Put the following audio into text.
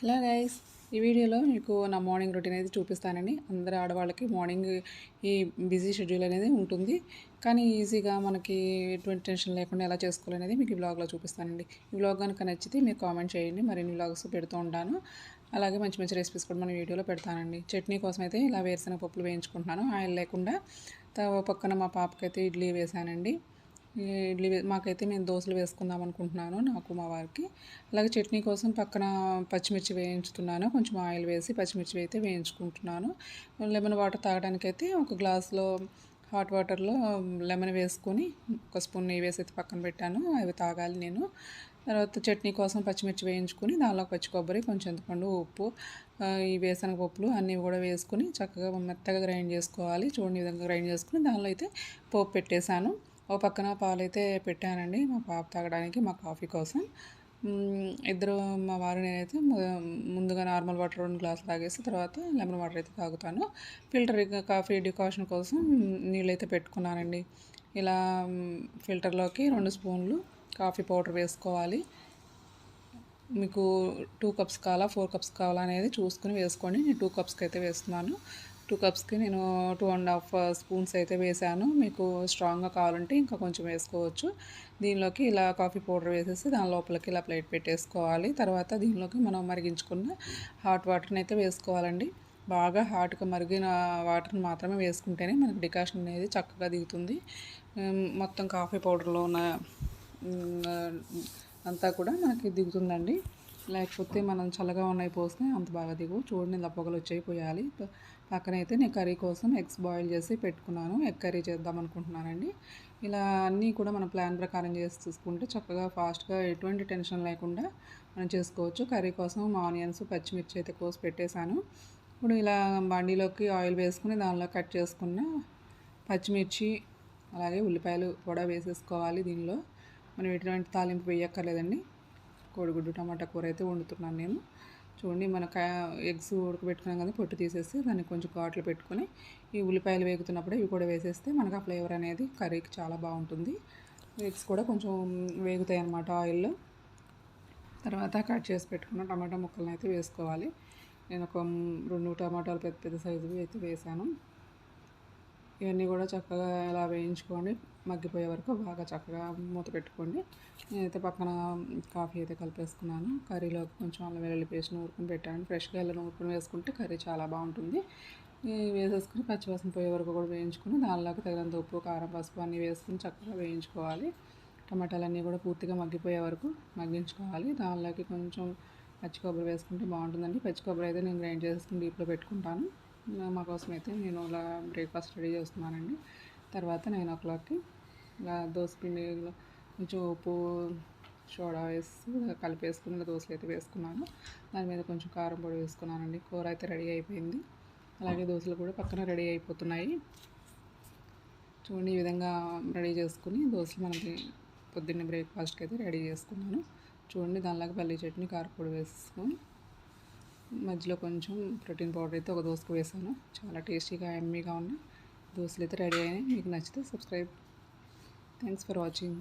Hello guys, ఈ వీడియోలో మీకు నా మార్నింగ్ రొటీన్ అనేది చూపిస్తానండి. అందరు ఆడవాళ్ళకి మార్నింగ్ ఈ బిజీ షెడ్యూల్ అనేది ఉంటుంది, కానీ ఈజీగా మనకి ఎటువంటి టెన్షన్ లేకుండా ఎలా చేసుకోవాలనేది మీకు ఈ వ్లాగ్లో చూపిస్తానండి. ఈ వ్లాగ్ కనుక నచ్చితే మీరు కామెంట్ చేయండి, మరిన్ని వ్లాగ్స్ పెడుతూ ఉంటాను. అలాగే మంచి మంచి రెసిపీస్ కూడా మన వీడియోలో పెడతానండి. చట్నీ కోసం అయితే ఇలా వేరుశనగ పప్పులు వేయించుకుంటున్నాను, ఆయిల్ లేకుండా. పక్కన మా పాపకైతే ఇడ్లీ వేసానండి. ఇడ్లీ మాకైతే మేము దోశలు వేసుకుందాం అనుకుంటున్నాను, నాకు మా వారికి. అలాగే చట్నీ కోసం పక్కన పచ్చిమిర్చి వేయించుతున్నాను, కొంచెం ఆయిల్ వేసి పచ్చిమిర్చి అయితే వేయించుకుంటున్నాను. లెమన్ వాటర్ తాగడానికైతే ఒక గ్లాస్లో హాట్ వాటర్లో లెమన్ వేసుకొని ఒక స్పూన్ నెయ్యి వేసి అయితే పక్కన పెట్టాను, అవి తాగాలి నేను. తర్వాత చట్నీ కోసం పచ్చిమిర్చి వేయించుకొని దానిలో పచ్చి కొబ్బరి, కొంచెం చింతపండు, ఉప్పు, ఈ వేరుశనగ పప్పులు అన్నీ కూడా వేసుకొని చక్కగా మెత్తగా గ్రైండ్ చేసుకోవాలి. చూడండి, ఈ విధంగా గ్రైండ్ చేసుకుని దానిలో అయితే పోపు పెట్టేశాను. ఓ పక్కన పాలైతే పెట్టానండి మా పాప తాగడానికి, మా కాఫీ కోసం. ఇద్దరు, మా వారు నేనైతే ముందుగా నార్మల్ వాటర్ 2 గ్లాసులు తాగేసి తర్వాత లెమన్ వాటర్ అయితే తాగుతాను. ఫిల్టర్ కాఫీ డికాషన్ కోసం నీళ్ళైతే పెట్టుకున్నానండి. ఇలా ఫిల్టర్లోకి 2 స్పూన్లు కాఫీ పౌడర్ వేసుకోవాలి. మీకు 2 కప్స్ కావాలా 4 కప్స్ కావాలా అనేది చూసుకుని వేసుకోండి. నేను 2 కప్స్కి అయితే వేస్తున్నాను. 2 కప్స్కి నేను 2.5 స్పూన్స్ అయితే వేసాను. మీకు స్ట్రాంగ్గా కావాలంటే ఇంకా కొంచెం వేసుకోవచ్చు. దీనిలోకి ఇలా కాఫీ పౌడర్ వేసేసి దాని లోపలికి ఇలా ప్లేట్ పెట్టేసుకోవాలి. తర్వాత దీనిలోకి మనం మరిగించుకున్న హాట్ వాటర్ని అయితే వేసుకోవాలండి. బాగా హాట్గా మరిగిన వాటర్ని మాత్రమే వేసుకుంటేనే మనకు డికాషన్ అనేది చక్కగా దిగుతుంది. మొత్తం కాఫీ పౌడర్లో ఉన్న అంతా కూడా మనకి దిగుతుందండి. లేకపోతే మనం చల్లగా ఉన్నాయి పోస్తే అంత బాగా దిగు. చూడండి, ఇలా పొగలు వచ్చాయి పోయాలి. పక్కనైతే నేను కర్రీ కోసం ఎగ్స్ బాయిల్ చేసి పెట్టుకున్నాను. ఎగ్ కర్రీ చేద్దాం అనుకుంటున్నానండి. ఇలా అన్నీ కూడా మన ప్లాన్ ప్రకారం చేసి చూసుకుంటే చక్కగా ఫాస్ట్గా ఎటువంటి టెన్షన్ లేకుండా మనం చేసుకోవచ్చు. కర్రీ కోసం ఆనియన్స్, పచ్చిమిర్చి అయితే కోసి పెట్టేశాను. ఇప్పుడు ఇలా బండిలోకి ఆయిల్ వేసుకుని దానిలో కట్ చేసుకున్న పచ్చిమిర్చి అలాగే ఉల్లిపాయలు కూడా వేసేసుకోవాలి. దీనిలో మనం ఎటువంటి తాలింపు వేయక్కర్లేదండి. కోడిగుడ్డు టమాటా కూర అయితే వండుతున్నాను నేను. చూడండి, మన ఎగ్స్ ఉడకబెట్టుకున్నాం కదా, పొట్టు తీసేసి దాన్ని కొంచెం ఘాట్లు పెట్టుకొని ఈ ఉల్లిపాయలు వేగుతున్నప్పుడే ఇవి కూడా వేసేస్తే మనకు ఆ ఫ్లేవర్ అనేది కర్రీకి చాలా బాగుంటుంది. ఎగ్స్ కూడా కొంచెం వేగుతాయి అన్నమాట ఆయిల్లో. తర్వాత కట్ చేసి పెట్టుకున్న టమాటా ముక్కలను అయితే వేసుకోవాలి. నేను ఒక 2 టమాటాలు పెద్ద పెద్ద సైజువి అయితే వేసాను. ఇవన్నీ కూడా చక్కగా ఇలా వేయించుకోండి, మగ్గిపోయే వరకు బాగా చక్కగా మూత పెట్టుకోండి. నేనైతే పక్కన కాఫీ అయితే కలిపేసుకున్నాను. కర్రీలోకి కొంచెం అల్లం వెల్లుల్లి పేస్ట్ నూరుకుని పెట్టాను. ఫ్రెష్గా అల్లం నూరుకుని వేసుకుంటే కర్రీ చాలా బాగుంటుంది. వేసేసుకుని పచ్చివాసన పోయే వరకు కూడా వేయించుకుని దానిలోకి తగినంత ఉప్పు, కారం, పసుపు అన్నీ వేసుకుని చక్కగా వేయించుకోవాలి. టమాటాలన్నీ కూడా పూర్తిగా మగ్గిపోయే వరకు మగ్గించుకోవాలి. దానిలోకి కొంచెం పచ్చి కొబ్బరి వేసుకుంటే బాగుంటుందండి. పచ్చి కొబ్బరి అయితే నేను గ్రైండ్ చేసుకుని డీప్లో పెట్టుకుంటాను. మా కోసం అయితే నేను ఇలా బ్రేక్ఫాస్ట్ రెడీ చేస్తున్నానండి. తర్వాత 9 o'clockకి ఇలా దోసపిండిలో కొంచెం ఉప్పు, సోడా వేసి కలిపేసుకుని ఇలా దోశలు అయితే వేసుకున్నాను. దాని మీద కొంచెం కారం పొడి వేసుకున్నానండి. కూర అయితే రెడీ అయిపోయింది. అలాగే దోశలు కూడా పక్కన రెడీ అయిపోతున్నాయి. చూడండి, ఈ విధంగా రెడీ చేసుకుని దోశలు మనకి పొద్దున్నే బ్రేక్ఫాస్ట్కి అయితే రెడీ చేసుకున్నాను. చూడండి, దానిలాగా పల్లీ చట్నీ, కారపొడి వేసుకొని మధ్యలో కొంచెం ప్రోటీన్ పౌడర్ అయితే ఒక దోశకు వేసాను. చాలా టేస్టీగా ఎమ్మీగా ఉన్న దోశలు అయితే రెడీ అయినాయి. మీకు నచ్చితే సబ్స్క్రైబ్. Thanks for watching.